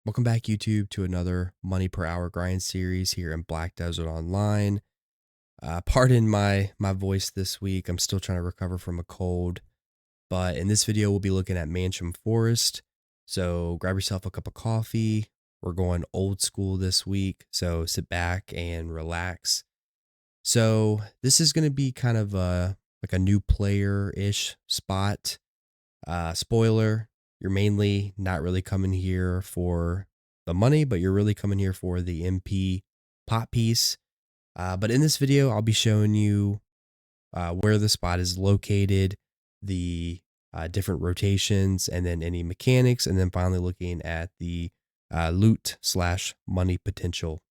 Welcome back, YouTube, to another Money Per Hour grind series here in Black Desert Online. Pardon my voice this week. I'm still trying to recover from a cold, but in this video, we'll be looking at Manshaum Forest. So grab yourself a cup of coffee. We're going old school this week, so sit back and relax. So this is going to be kind of like a new player-ish spot. Spoiler, you're mainly not really coming here for the money, but you're really coming here for the MP pot piece. But in this video, I'll be showing you where the spot is located, the different rotations, and then any mechanics, and then finally looking at the loot slash money potential.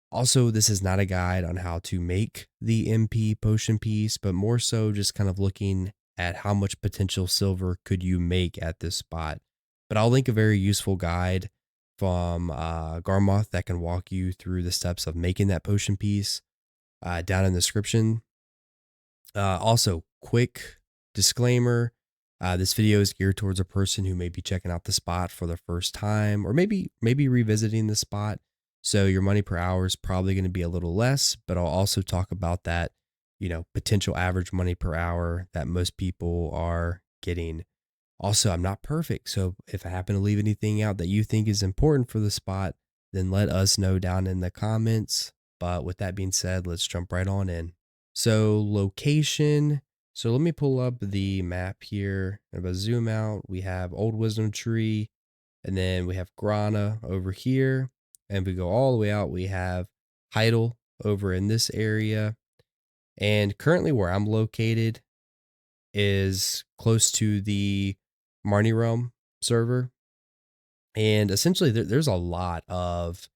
Also, this is not a guide on how to make the MP potion piece, but more so just kind of looking at how much potential silver could you make at this spot. But I'll link a very useful guide from Garmoth that can walk you through the steps of making that potion piece down in the description. Also, quick disclaimer, this video is geared towards a person who may be checking out the spot for the first time, or maybe revisiting the spot. So your money per hour is probably going to be a little less, but I'll also talk about that, potential average money per hour that most people are getting. Also, I'm not perfect, so if I happen to leave anything out that you think is important for the spot, then let us know down in the comments. But with that being said, let's jump right on in. So location. So let me pull up the map here. If I zoom out, we have Old Wisdom Tree, and then we have Grana over here. And if we go all the way out, we have Heidel over in this area. And currently where I'm located is close to the Marni Realm server. And essentially there's a lot of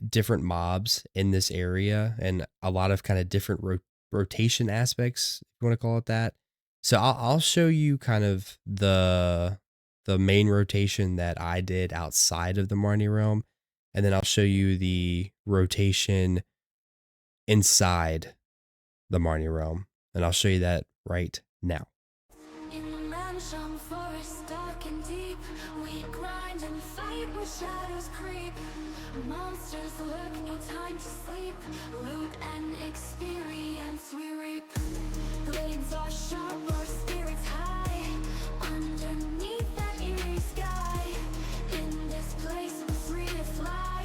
different mobs in this area and a lot of kind of different rotation aspects, if you want to call it that. So I'll show you kind of the main rotation that I did outside of the Marni Realm. And then I'll show you the rotation inside the Marni Realm. And I'll show you that right now. In the Manshaum Forest, dark and deep, we grind and fight where shadows creep. Monsters lurk, no time to sleep. Loot and experience we reap. Blades are sharp, our spirits high. Underneath that eerie sky, in this place we're free to fly.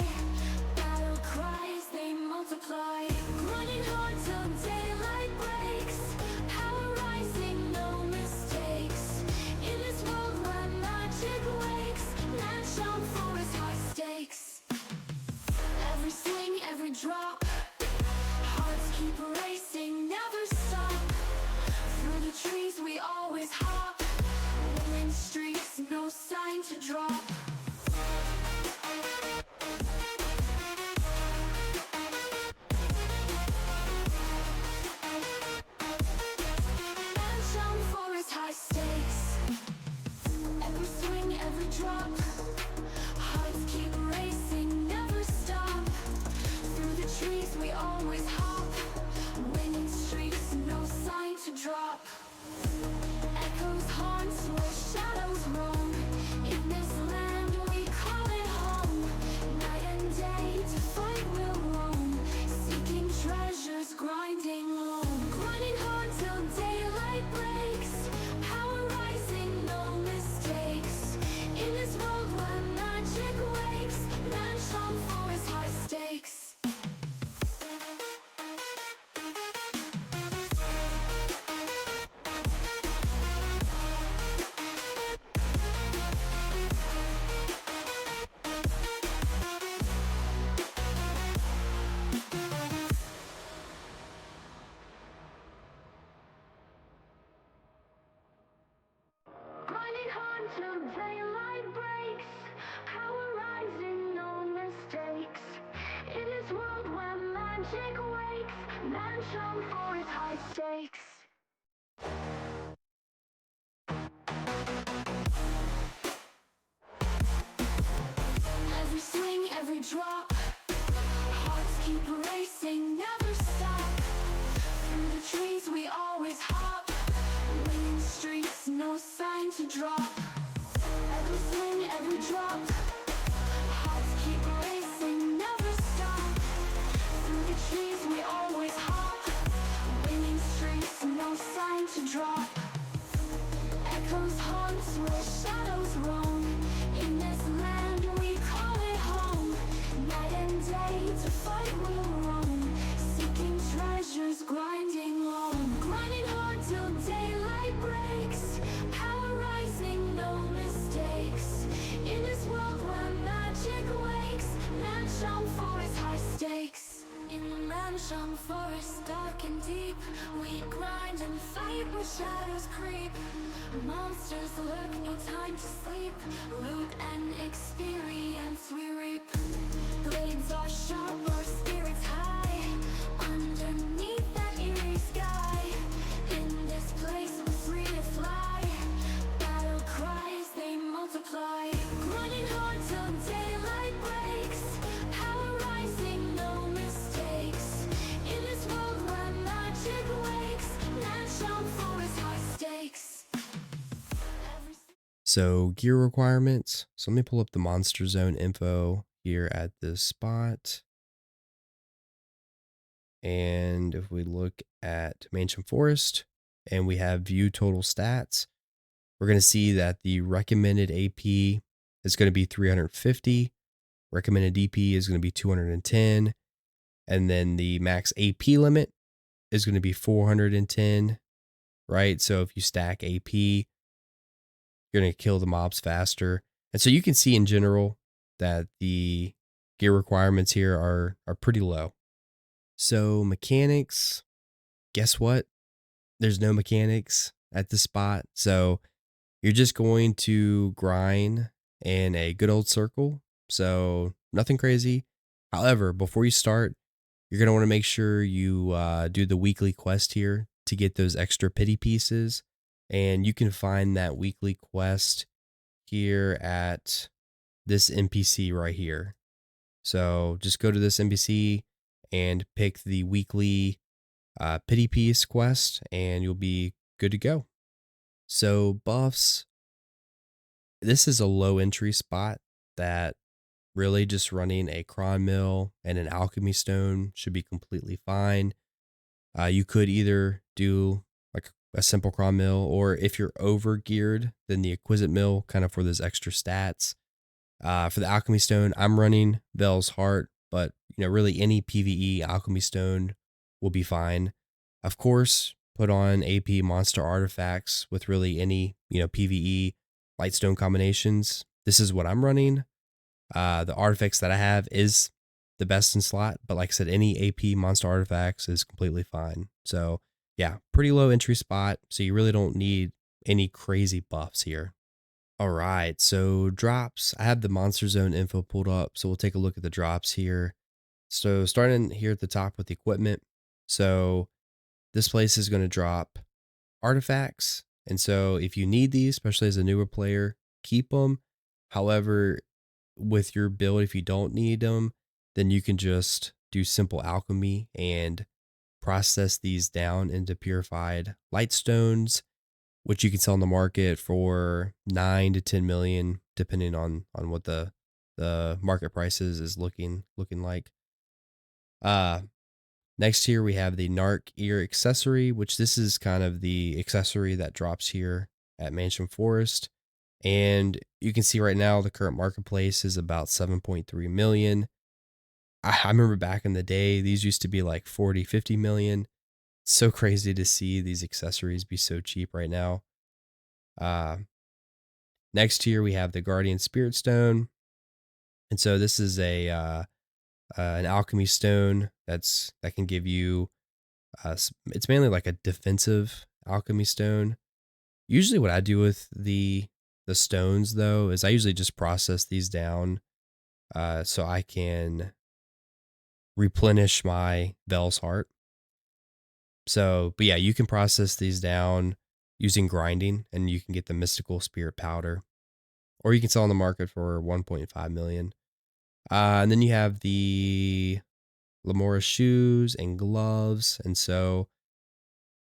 Battle cries, they multiply. Running hard till daylight breaks. Power rising, no mistakes. In this world where magic wakes, Manshaum Forest, high stakes. Every swing, every drop, hearts keep racing, never stop. Through the trees we always hop. Winning streaks, no sign to drop. Manshaum Forest, high stakes. Every swing, every drop, hearts keep racing, never stop. Through the trees we always hop. Winning streaks, no sign to drop. Echoes haunt where shadows roam. In this land we call it home. Night and day to fight we'll roam. Seeking treasures, grinding low. Grinding hard till daylight breaks. Power rising, no mistakes. In this world where magic wakes, Manshaum Forest, high stakes. Grinding hard till daylight breaks. Power rising, no mistakes. In this world where magic wakes, Manshaum Forest, high stakes. Every swing, every drop, hearts keep racing, never stop. Through the trees we always hop. Winning streaks, no sign to drop. Every swing, every drop, drop. Echoes haunt where shadows roam. In this land we call it home. Night and day to fight we'll roam. Seeking treasures, grinding long. Grinding hard till daylight breaks. Power rising, no mistakes. In this world where magic wakes. Manshaum Forest, high stakes. In the Manshaum Forest, dark and deep, we grind and fight where shadows creep. Monsters lurk, no time to sleep. Loot and experience we reap. Blades are sharp, our spirits high. Underneath that eerie sky. In this place we're free to fly. Battle cries, they multiply. Running hard till daylight breaks. Power rising, no mistakes. In this world where magic wakes. Manshaum Forest, high stakes. So gear requirements. So let me pull up the Monster Zone info here at this spot. And if we look at Manshaum Forest and we have view total stats, we're going to see that the recommended AP is going to be 350. Recommended DP is going to be 210. And then the max AP limit is going to be 410, right? So if you stack AP, you're going to kill the mobs faster. And so you can see in general that the gear requirements here are pretty low. So mechanics, guess what? There's no mechanics at this spot. So you're just going to grind in a good old circle. So nothing crazy. However, before you start, you're going to want to make sure you do the weekly quest here to get those extra pity pieces. And you can find that weekly quest here at this NPC right here. So just go to this NPC and pick the weekly pity piece quest and you'll be good to go. So buffs, this is a low entry spot that really just running a cron mill and an alchemy stone should be completely fine. You could either do like a simple cron mill, or if you're over geared, then the exquisite mill kind of for those extra stats. For the alchemy stone, I'm running Vel's Heart, but really any PvE alchemy stone will be fine. Of course, put on AP monster artifacts with really any PvE lightstone combinations. This is what I'm running. The artifacts that I have is the best in slot, but like I said, any AP monster artifacts is completely fine. So yeah, pretty low entry spot. So you really don't need any crazy buffs here. All right, so drops. I have the Monster Zone info pulled up, so we'll take a look at the drops here. So starting here at the top with the equipment. So this place is going to drop artifacts. And so if you need these, especially as a newer player, keep them. However, with your build, if you don't need them, then you can just do simple alchemy and process these down into purified lightstones, which you can sell on the market for 9 to 10 million, depending on what the market prices is looking like. Next here we have the Narc ear accessory, which this is kind of the accessory that drops here at Manshaum Forest. And you can see right now the current marketplace is about 7.3 million. I remember back in the day, these used to be like 40, 50 million. So crazy to see these accessories be so cheap right now. Next here we have the Guardian Spirit Stone. And so this is an alchemy stone that can give you, it's mainly like a defensive alchemy stone. Usually what I do with the stones though, is I usually just process these down so I can replenish my Vel's Heart. So, but yeah, you can process these down using grinding and you can get the mystical spirit powder, or you can sell on the market for 1.5 million. And then you have the Lamora shoes and gloves. And so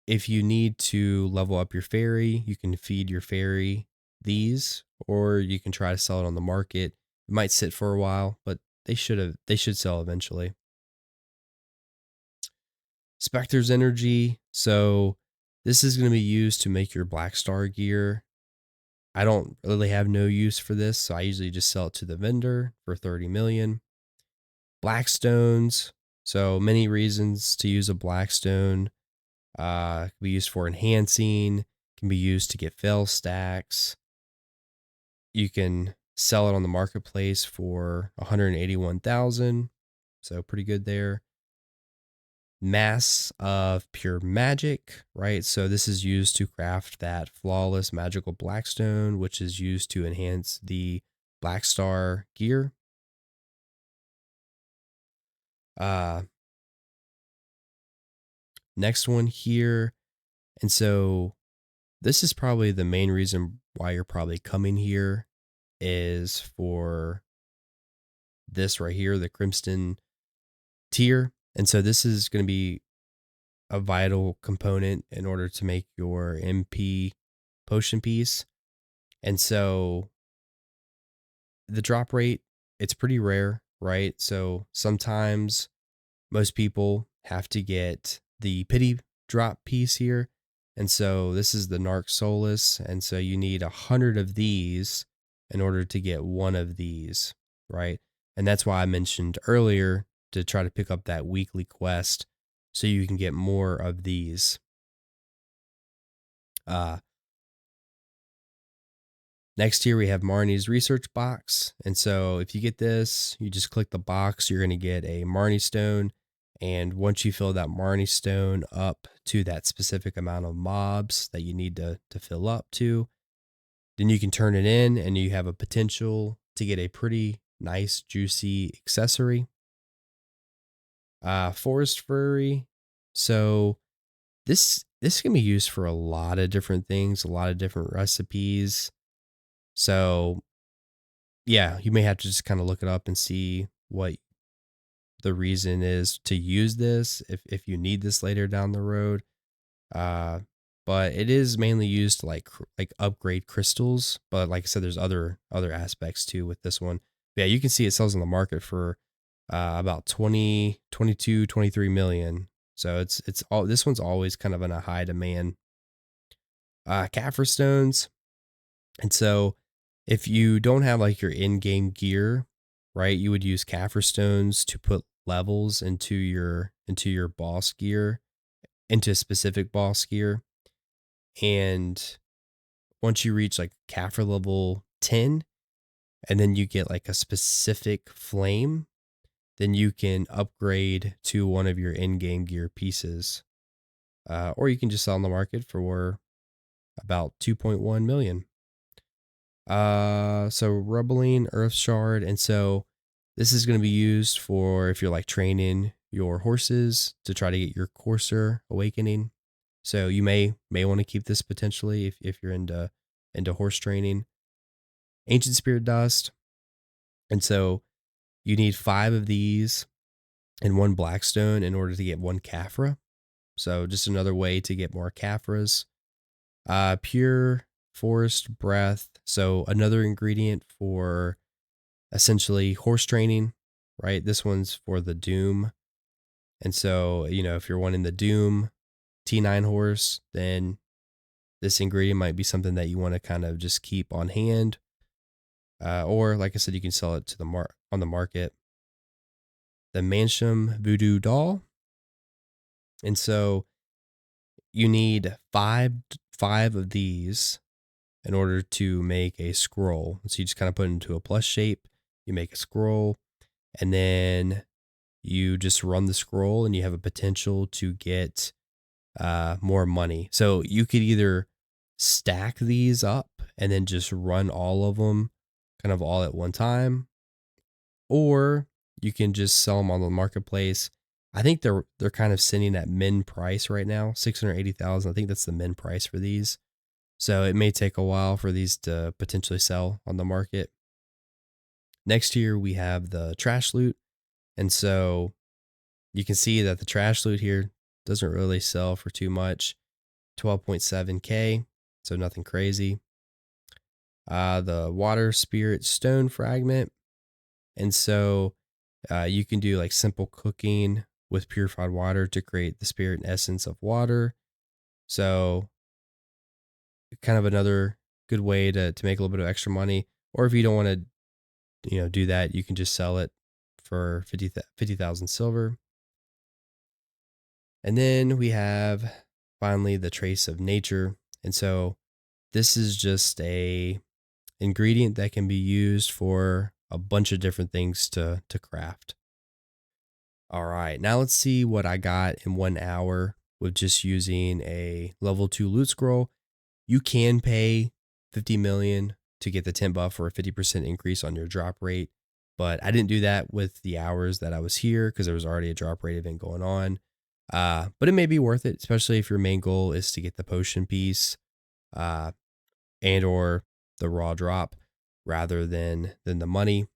if you need to level up your fairy, you can feed your fairy these, or you can try to sell it on the market. It might sit for a while, but they should sell eventually. Spectre's energy. So This is going to be used to make your Black Star gear. I don't really have no use for this, so I usually just sell it to the vendor for 30 million. Blackstones. So many reasons to use a blackstone. Can be used for enhancing, can be used to get fail stacks. You can sell it on the marketplace for 181,000. So pretty good there. Mass of pure magic, right? So this is used to craft that flawless magical blackstone, which is used to enhance the Black Star gear. Uh Next one here. And so this is probably the main reason why you're probably coming here is for this right here, the Crimson tier. And so this is going to be a vital component in order to make your MP potion piece. And so the drop rate, it's pretty rare, right? So sometimes most people have to get the pity drop piece here. And so this is the Narc Solus. And so you need 100 of these in order to get one of these, right? And that's why I mentioned earlier to try to pick up that weekly quest so you can get more of these. Uh, Next here we have Marni's research box. And so if you get this, you just click the box, you're going to get a Marni stone. And once you fill that Marni stone up to that specific amount of mobs that you need to fill up to, then you can turn it in and you have a potential to get a pretty nice, juicy accessory. Forest furry. So this can be used for a lot of different things, a lot of different recipes. So yeah, you may have to just kind of look it up and see what the reason is to use this if you need this later down the road. But it is mainly used to like upgrade crystals. But like I said, there's other aspects too with this one. But yeah, you can see it sells on the market for about 20, 22, 23 million. So it's all this one's always kind of in a high demand. Kaffir stones. And so if you don't have like your in-game gear, right, you would use Kaffir stones to put levels into your boss gear, into a specific boss gear. And once you reach like Kaffir level 10, and then you get like a specific flame, then you can upgrade to one of your in-game gear pieces. Or you can just sell on the market for about 2.1 million. So rubbling earth shard, and so this is going to be used for if you're like training your horses to try to get your courser awakening. So you may want to keep this potentially if you're into horse training. Ancient spirit dust, and so you need 5 of these and 1 blackstone in order to get 1 Caphra. So just another way to get more Caphras. Pure forest breath. So another ingredient for essentially horse training, right? This one's for the Doom. And so, if you're wanting the Doom T9 horse, then this ingredient might be something that you want to kind of just keep on hand. Or like I said, you can sell it to on the market. The Manshaum Voodoo Doll. And so you need five of these in order to make a scroll. So you just kind of put it into a plus shape, you make a scroll, and then you just run the scroll and you have a potential to get more money. So you could either stack these up and then just run all of them kind of all at one time, or you can just sell them on the marketplace. I think they're kind of sitting at min price right now, 680,000. I think that's the min price for these. So it may take a while for these to potentially sell on the market. Next here we have the trash loot. And so you can see that the trash loot here doesn't really sell for too much. 12.7K, so nothing crazy. The water spirit stone fragment. And so you can do like simple cooking with purified water to create the spirit and essence of water. So kind of another good way to make a little bit of extra money. Or if you don't want to, do that, you can just sell it for 50,000 silver. And then we have finally the trace of nature. And so this is just a ingredient that can be used for a bunch of different things to craft. All right, now let's see what I got in 1 hour with just using a level 2 loot scroll. You can pay 50 million to get the 10 buff for a 50% increase on your drop rate, but I didn't do that with the hours that I was here because there was already a drop rate event going on. But it may be worth it, especially if your main goal is to get the potion piece, uh, and or the raw drop rather than the money.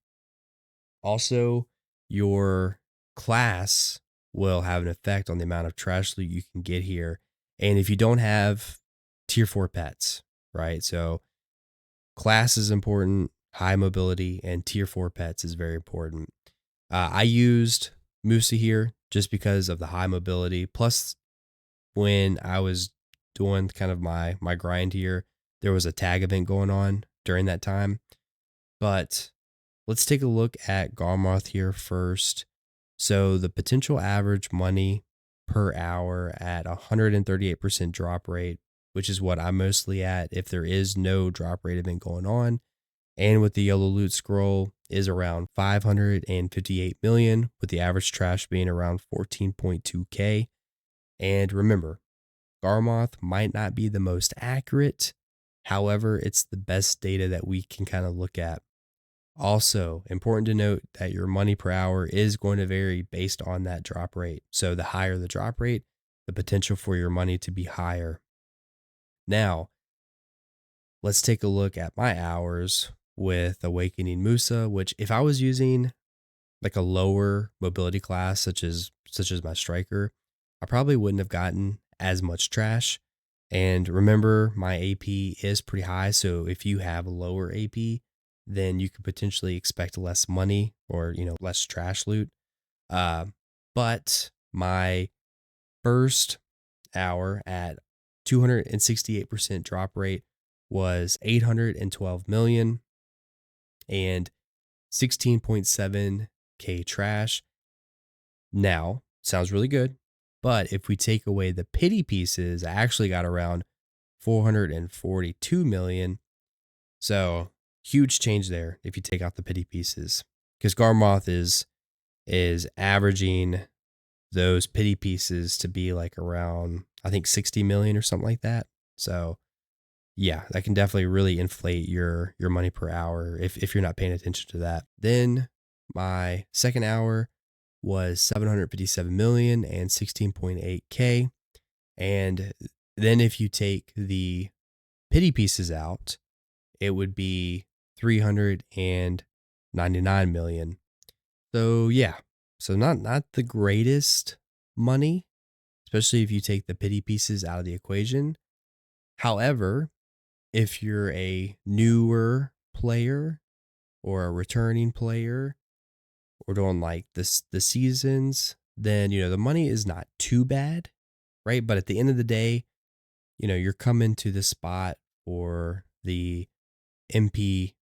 Also, your class will have an effect on the amount of trash loot you can get here. And if you don't have tier 4 pets, right? So class is important, high mobility, and tier 4 pets is very important. I used Musa here just because of the high mobility. Plus, when I was doing kind of my grind here, there was a tag event going on during that time. But let's take a look at Garmoth here first. So the potential average money per hour at 138% drop rate, which is what I'm mostly at if there is no drop rate event going on, and with the yellow loot scroll is around 558 million, with the average trash being around 14.2k. And remember, Garmoth might not be the most accurate. However, it's the best data that we can kind of look at. Also, important to note that your money per hour is going to vary based on that drop rate. So, the higher the drop rate, the potential for your money to be higher. Now, let's take a look at my hours with Awakening Musa, which if I was using like a lower mobility class such as my striker, I probably wouldn't have gotten as much trash. And remember, my AP is pretty high, so if you have lower AP, then you could potentially expect less money or less trash loot. Uh, but my first hour at 268% drop rate was 812 million and 16.7k trash. Now, sounds really good, but if we take away the pity pieces, I actually got around 442 million. So, huge change there if you take out the pity pieces. Because Garmoth is averaging those pity pieces to be like around, I think, 60 million or something like that. So, yeah, that can definitely really inflate your money per hour if you're not paying attention to that. Then my second hour was 757 million and 16.8k. And then if you take the pity pieces out, it would be 399 million. So yeah, so not the greatest money, especially if you take the pity pieces out of the equation. However, if you're a newer player or a returning player or doing like the seasons, then the money is not too bad, right? But at the end of the day, you're coming to this spot for the MP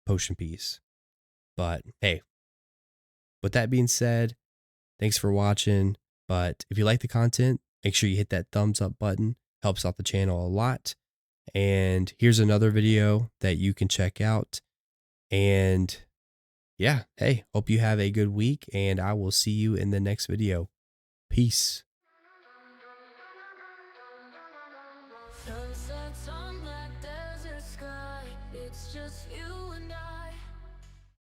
potion piece. But hey, with that being said, thanks for watching. But if you like the content, make sure you hit that thumbs up button. Helps out the channel a lot. And here's another video that you can check out. And yeah, hey, hope you have a good week, and I will see you in the next video. Peace. Sunsets on black desert sky. It's just you and I.